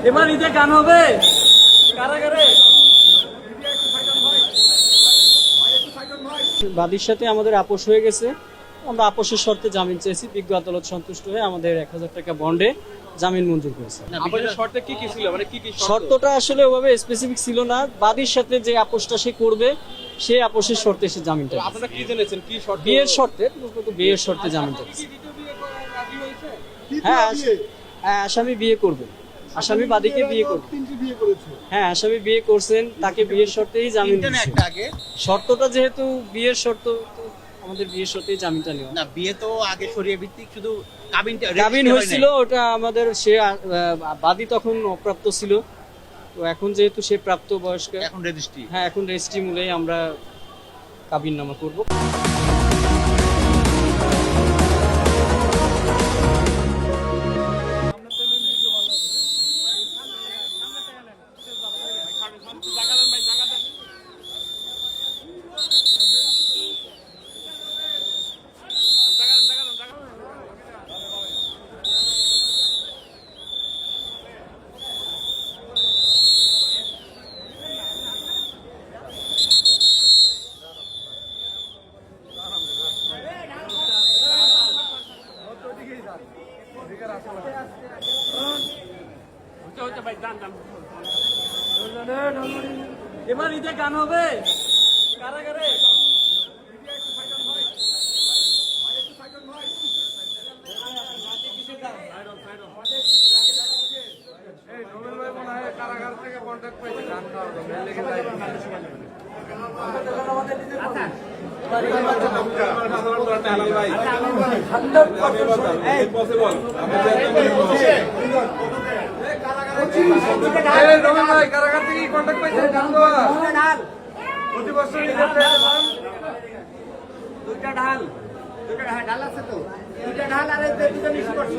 এবার ঈদে গান হবে কারাগারে। বাদীর সাথে আমাদের আপোষ হয়ে গেছে, আমরা আপোষের শর্তে জামিন চেয়েছি। বিজ্ঞ আদালত সন্তুষ্ট হয়ে আমাদের 1000 টাকা বন্ডে জামিন মঞ্জুর করেছে। শর্তে কি কি ছিল, মানে কি কি শর্তটা আসলে ওভাবে স্পেসিফিক ছিল না, বাদীর সাথে যে আপোষটা সে করবে সেই আপোষের শর্তে সে জামিনটা দিয়েছে। আপনারা কি জেনেছেন, কি শর্ত? বিয়ের শর্তে, বিয়ের শর্তে জামিনটা দিয়েছে। হ্যাঁ, আসামি বিয়ে করবে, আসামি বাদীকে বিয়ে করবে। হ্যাঁ, আসামি বিয়ে করছেন, তাকে বিয়ের শর্তেই জামিন দিয়েছে। শর্তটা যেহেতু বিয়ের শর্ত, তো আমাদের বিয়ের শর্তেই জামিনটা নেওয়া। না, বিয়ে তো আগে শরীয়ত ভিত্তিক, শুধু কাবিন হয়েছিল, ওটা আমাদের সে বাদী তখন অপ্রাপ্ত ছিল, তো এখন যেহেতু সে প্রাপ্ত বয়স্ক, এখন রেজিস্ট্রি। হ্যাঁ এখন রেজিস্ট্রি মূলেই আমরা কাবিন নামা করব। এবার ঈদে গান হবে কারাগারে। কারাগার থেকে কন্ট্যাক্ট পেয়েছি, গান গাওয়ার কারাগার থেকে কন্ট্যাক্ট পেয়েছে, গান গাওয়া প্রতি বছর দুইটা ঢাল ঢাল আছে তো, দুইটা ঢাল আর দুইটা মিক্স করছো।